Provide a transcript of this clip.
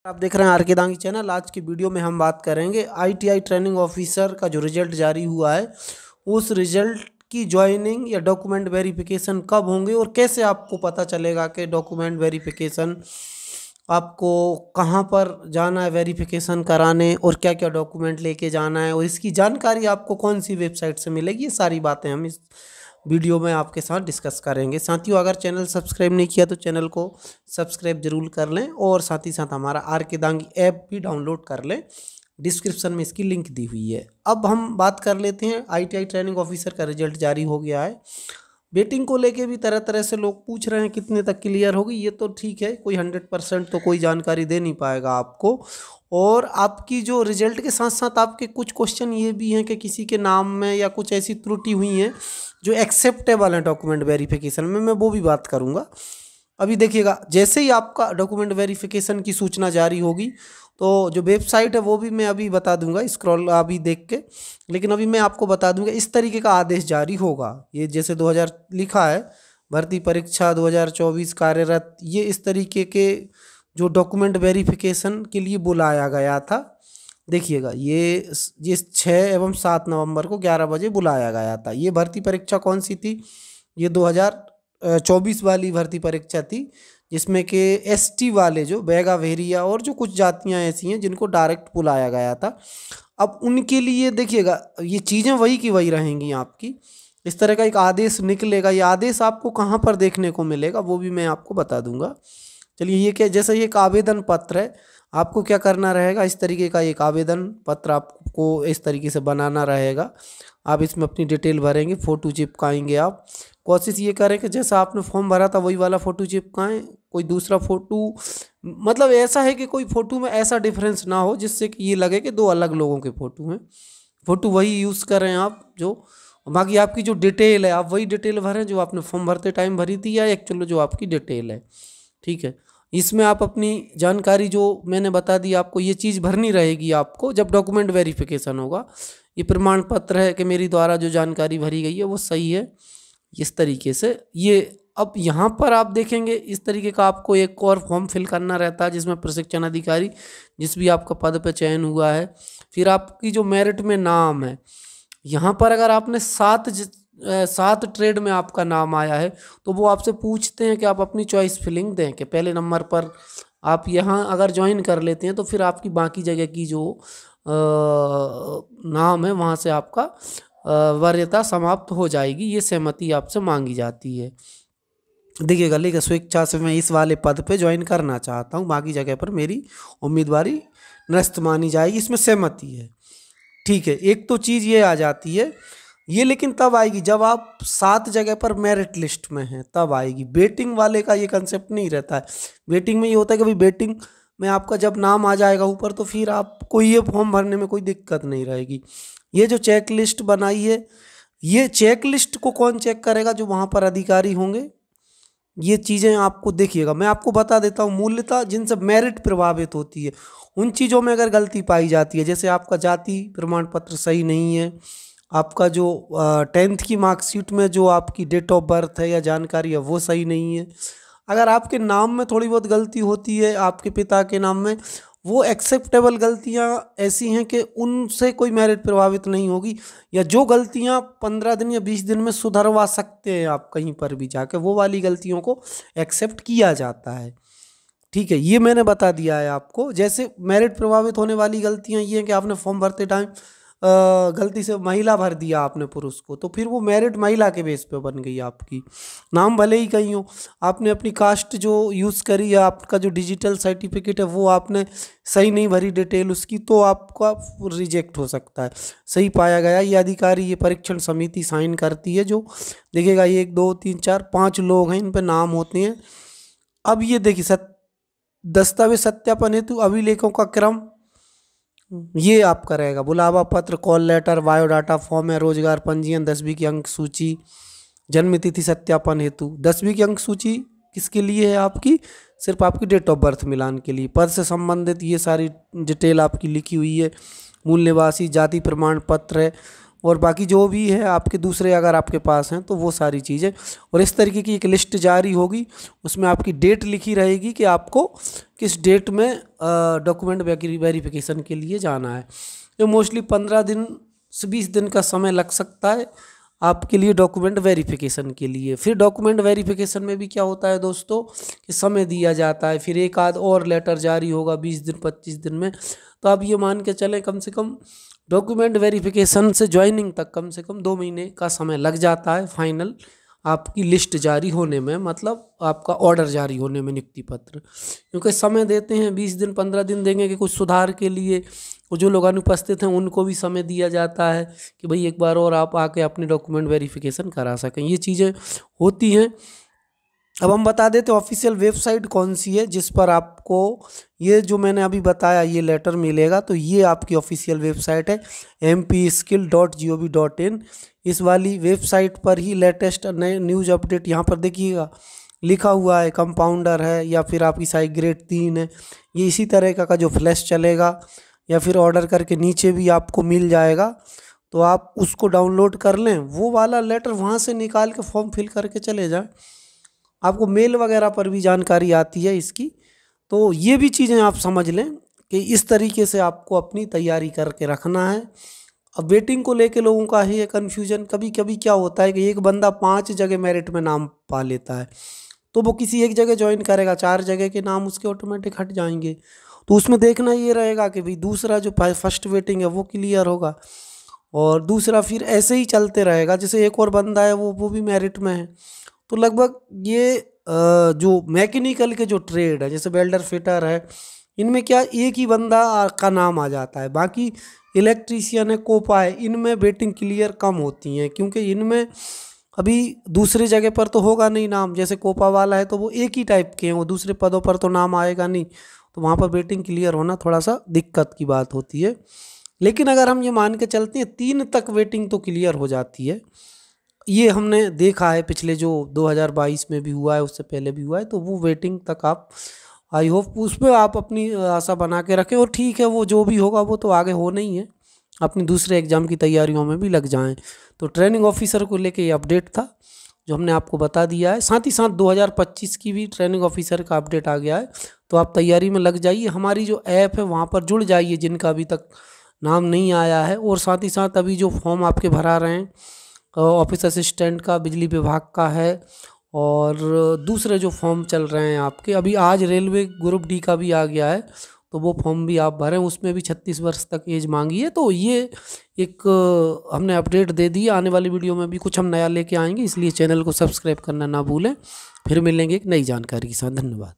आप देख रहे हैं आर के दांगी चैनल। आज की वीडियो में हम बात करेंगे आईटीआई ट्रेनिंग ऑफिसर का जो रिजल्ट जारी हुआ है उस रिजल्ट की ज्वाइनिंग या डॉक्यूमेंट वेरिफिकेशन कब होंगे और कैसे आपको पता चलेगा कि डॉक्यूमेंट वेरिफिकेशन आपको कहां पर जाना है वेरिफिकेशन कराने और क्या क्या डॉक्यूमेंट लेके जाना है और इसकी जानकारी आपको कौन सी वेबसाइट से मिलेगी। ये सारी बातें हम इस वीडियो में आपके साथ डिस्कस करेंगे। साथियों, अगर चैनल सब्सक्राइब नहीं किया तो चैनल को सब्सक्राइब जरूर कर लें और साथ ही साथ हमारा आर के दांगी ऐप भी डाउनलोड कर लें। डिस्क्रिप्शन में इसकी लिंक दी हुई है। अब हम बात कर लेते हैं, आईटीआई ट्रेनिंग ऑफिसर का रिजल्ट जारी हो गया है। वेटिंग को लेके भी तरह तरह से लोग पूछ रहे हैं कितने तक क्लियर होगी। ये तो ठीक है, कोई 100% तो कोई जानकारी दे नहीं पाएगा आपको। और आपकी जो रिजल्ट के साथ साथ आपके कुछ क्वेश्चन ये भी हैं कि किसी के नाम में या कुछ ऐसी त्रुटि हुई हैं जो एक्सेप्टेबल है डॉक्यूमेंट वेरिफिकेशन में, मैं वो भी बात करूँगा। अभी देखिएगा, जैसे ही आपका डॉक्यूमेंट वेरिफिकेशन की सूचना जारी होगी तो जो वेबसाइट है वो भी मैं अभी बता दूंगा, स्क्रॉल अभी देख के। लेकिन अभी मैं आपको बता दूंगा इस तरीके का आदेश जारी होगा। ये जैसे 2000 लिखा है, भर्ती परीक्षा 2024 कार्यरत, ये इस तरीके के जो डॉक्यूमेंट वेरिफिकेशन के लिए बुलाया गया था। देखिएगा, ये 6 एवं 7 नवंबर को 11 बजे बुलाया गया था। ये भर्ती परीक्षा कौन सी थी? ये 2024 वाली भर्ती परीक्षा थी, जिसमें कि एसटी वाले जो बैगा वेरिया और जो कुछ जातियां ऐसी हैं जिनको डायरेक्ट बुलाया गया था। अब उनके लिए देखिएगा, ये चीज़ें वही की वही रहेंगी आपकी। इस तरह का एक आदेश निकलेगा। ये आदेश आपको कहाँ पर देखने को मिलेगा वो भी मैं आपको बता दूंगा। चलिए, ये क्या, जैसे ये एक आवेदन पत्र है, आपको क्या करना रहेगा, इस तरीके का एक आवेदन पत्र आपको इस तरीके से बनाना रहेगा। आप इसमें अपनी डिटेल भरेंगे, फ़ोटो चिपकाएंगे। आप कोशिश ये करें कि जैसा आपने फॉर्म भरा था वही वाला फ़ोटो चिपकाएं, कोई दूसरा फ़ोटो, मतलब ऐसा है कि कोई फ़ोटो में ऐसा डिफरेंस ना हो जिससे कि ये लगे कि दो अलग लोगों के फ़ोटो हैं। फ़ोटो वही यूज़ करें आप जो, बाकी आपकी जो डिटेल है आप वही डिटेल भरें जो आपने फॉर्म भरते टाइम भरी थी या एक्चुअली जो आपकी डिटेल है। ठीक है, इसमें आप अपनी जानकारी जो मैंने बता दी आपको, ये चीज़ भरनी रहेगी आपको जब डॉक्यूमेंट वेरिफिकेशन होगा। ये प्रमाण पत्र है कि मेरी द्वारा जो जानकारी भरी गई है वो सही है। इस तरीके से ये, अब यहाँ पर आप देखेंगे इस तरीके का आपको एक और फॉर्म फिल करना रहता है जिसमें प्रशिक्षण अधिकारी, जिस भी आपका पद पे चयन हुआ है, फिर आपकी जो मेरिट में नाम है, यहाँ पर अगर आपने 7 ट्रेड में आपका नाम आया है तो वो आपसे पूछते हैं कि आप अपनी चॉइस फिलिंग दें कि पहले नंबर पर आप यहाँ अगर ज्वाइन कर लेते हैं तो फिर आपकी बाकी जगह की जो नाम है वहाँ से आपका वरीयता समाप्त हो जाएगी। ये सहमति आपसे मांगी जाती है। देखिएगा, लेकिन स्वेच्छा से मैं इस वाले पद पे ज्वाइन करना चाहता हूँ, बाकी जगह पर मेरी उम्मीदवारी निरस्त मानी जाएगी, इसमें सहमति है। ठीक है, एक तो चीज़ ये आ जाती है। ये लेकिन तब आएगी जब आप 7 जगह पर मेरिट लिस्ट में हैं, तब आएगी। वेटिंग वाले का ये कंसेप्ट नहीं रहता है। वेटिंग में ये होता है कि भाई वेटिंग में आपका जब नाम आ जाएगा ऊपर तो फिर आपको ये फॉर्म भरने में कोई दिक्कत नहीं रहेगी। ये जो चेक लिस्ट बनाई है, ये चेक लिस्ट को कौन चेक करेगा? जो वहाँ पर अधिकारी होंगे। ये चीज़ें आपको देखिएगा, मैं आपको बता देता हूँ मूल्यता जिनसे मेरिट प्रभावित होती है उन चीज़ों में अगर गलती पाई जाती है, जैसे आपका जाति प्रमाण पत्र सही नहीं है, आपका जो 10th की मार्कशीट में जो आपकी डेट ऑफ बर्थ है या जानकारी है वो सही नहीं है, अगर आपके नाम में थोड़ी बहुत गलती होती है, आपके पिता के नाम में, वो एक्सेप्टेबल गलतियां ऐसी हैं कि उनसे कोई मेरिट प्रभावित नहीं होगी, या जो गलतियां 15 दिन या 20 दिन में सुधरवा सकते हैं आप कहीं पर भी जाकर, वो वाली गलतियों को एक्सेप्ट किया जाता है। ठीक है, ये मैंने बता दिया है आपको। जैसे मेरिट प्रभावित होने वाली गलतियां ये हैं कि आपने फॉर्म भरते टाइम गलती से महिला भर दिया आपने पुरुष को, तो फिर वो मेरिट महिला के बेस पे बन गई आपकी। नाम भले ही कहीं हो, आपने अपनी कास्ट जो यूज़ करी है, आपका जो डिजिटल सर्टिफिकेट है वो आपने सही नहीं भरी डिटेल उसकी, तो आपका रिजेक्ट हो सकता है। सही पाया गया, ये अधिकारी, ये परीक्षण समिति साइन करती है। जो देखिएगा 1 2 3 4 5 लोग हैं, इन पर नाम होते हैं। अब ये देखिए, दस्तावेज सत्यापन हेतु अभिलेखों का क्रम ये आपका रहेगा। बुलावा पत्र, कॉल लेटर, बायोडाटा फॉर्म है, रोजगार पंजीयन, 10वीं की अंक सूची, जन्म तिथि सत्यापन हेतु। 10वीं की अंक सूची किसके लिए है? आपकी सिर्फ आपकी डेट ऑफ बर्थ मिलान के लिए। पद से संबंधित ये सारी डिटेल आपकी लिखी हुई है। मूल निवासी, जाति प्रमाण पत्र है, और बाकी जो भी है आपके दूसरे अगर आपके पास हैं तो वो सारी चीज़ें। और इस तरीके की एक लिस्ट जारी होगी, उसमें आपकी डेट लिखी रहेगी कि आपको किस डेट में डॉक्यूमेंट वेरिफिकेशन के लिए जाना है। ये मोस्टली 15 दिन से 20 दिन का समय लग सकता है आपके लिए डॉक्यूमेंट वेरिफिकेशन के लिए। फिर डॉक्यूमेंट वेरिफिकेशन में भी क्या होता है दोस्तों कि समय दिया जाता है, फिर एक आध और लेटर जारी होगा 20 दिन 25 दिन में। तो आप ये मान के चलें कम से कम डॉक्यूमेंट वेरिफिकेशन से ज्वाइनिंग तक कम से कम 2 महीने का समय लग जाता है फाइनल आपकी लिस्ट जारी होने में, मतलब आपका ऑर्डर जारी होने में, नियुक्ति पत्र। क्योंकि समय देते हैं 20 दिन 15 दिन देंगे कि कुछ सुधार के लिए, और जो लोग अनुपस्थित हैं उनको भी समय दिया जाता है कि भाई एक बार और आप आके अपने डॉक्यूमेंट वेरिफिकेशन करा सकें। ये चीज़ें होती हैं। अब हम बता देते हैं ऑफिशियल वेबसाइट कौन सी है जिस पर आपको ये जो मैंने अभी बताया ये लेटर मिलेगा। तो ये आपकी ऑफिशियल वेबसाइट है mpskill.gov.in। इस वाली वेबसाइट पर ही लेटेस्ट नए न्यूज़ अपडेट, यहाँ पर देखिएगा लिखा हुआ है कंपाउंडर है या फिर आपकी साइट ग्रेड 3 है, ये इसी तरह का जो फ्लैश चलेगा या फिर ऑर्डर करके नीचे भी आपको मिल जाएगा। तो आप उसको डाउनलोड कर लें, वो वाला लेटर वहाँ से निकाल के फॉर्म फिल करके चले जाएं। आपको मेल वगैरह पर भी जानकारी आती है इसकी। तो ये भी चीज़ें आप समझ लें कि इस तरीके से आपको अपनी तैयारी करके रखना है। अब वेटिंग को लेके लोगों का ही कन्फ्यूजन, कभी कभी क्या होता है कि एक बंदा 5 जगह मेरिट में नाम पा लेता है, तो वो किसी एक जगह ज्वाइन करेगा, 4 जगह के नाम उसके ऑटोमेटिक हट जाएंगे। तो उसमें देखना ये रहेगा कि भाई दूसरा जो फर्स्ट वेटिंग है वो क्लियर होगा, और दूसरा फिर ऐसे ही चलते रहेगा। जैसे एक और बंदा है वो भी मेरिट में है। तो लगभग ये जो मैकेनिकल के जो ट्रेड है जैसे वेल्डर फिटर है, इनमें क्या एक ही बंदा का नाम आ जाता है। बाकी इलेक्ट्रीशियन है, कोपा है, इनमें वेटिंग क्लियर कम होती हैं, क्योंकि इनमें अभी दूसरी जगह पर तो होगा नहीं नाम। जैसे कोपा वाला है तो वो एक ही टाइप के हैं, वो दूसरे पदों पर तो नाम आएगा नहीं, तो वहाँ पर वेटिंग क्लियर होना थोड़ा सा दिक्कत की बात होती है। लेकिन अगर हम ये मान के चलते हैं 3 तक वेटिंग तो क्लियर हो जाती है। ये हमने देखा है पिछले जो 2022 में भी हुआ है, उससे पहले भी हुआ है। तो वो वेटिंग तक आप, आई होप उस पर आप अपनी आशा बना के रखें, और ठीक है वो जो भी होगा वो तो आगे होना ही है, अपनी दूसरे एग्ज़ाम की तैयारियों में भी लग जाएं। तो ट्रेनिंग ऑफिसर को लेके ये अपडेट था जो हमने आपको बता दिया है। साथ ही साथ 2025 की भी ट्रेनिंग ऑफिसर का अपडेट आ गया है, तो आप तैयारी में लग जाइए। हमारी जो ऐप है वहाँ पर जुड़ जाइए जिनका अभी तक नाम नहीं आया है, और साथ ही साथ अभी जो फॉर्म आपके भरा रहे हैं ऑफिस असिस्टेंट का, बिजली विभाग का है, और दूसरे जो फॉर्म चल रहे हैं आपके, अभी आज रेलवे ग्रुप डी का भी आ गया है, तो वो फॉर्म भी आप भरें। उसमें भी 36 वर्ष तक एज मांगी है। तो ये एक हमने अपडेट दे दी। आने वाली वीडियो में भी कुछ हम नया लेके आएंगे, इसलिए चैनल को सब्सक्राइब करना ना भूलें। फिर मिलेंगे एक नई जानकारी के साथ। धन्यवाद।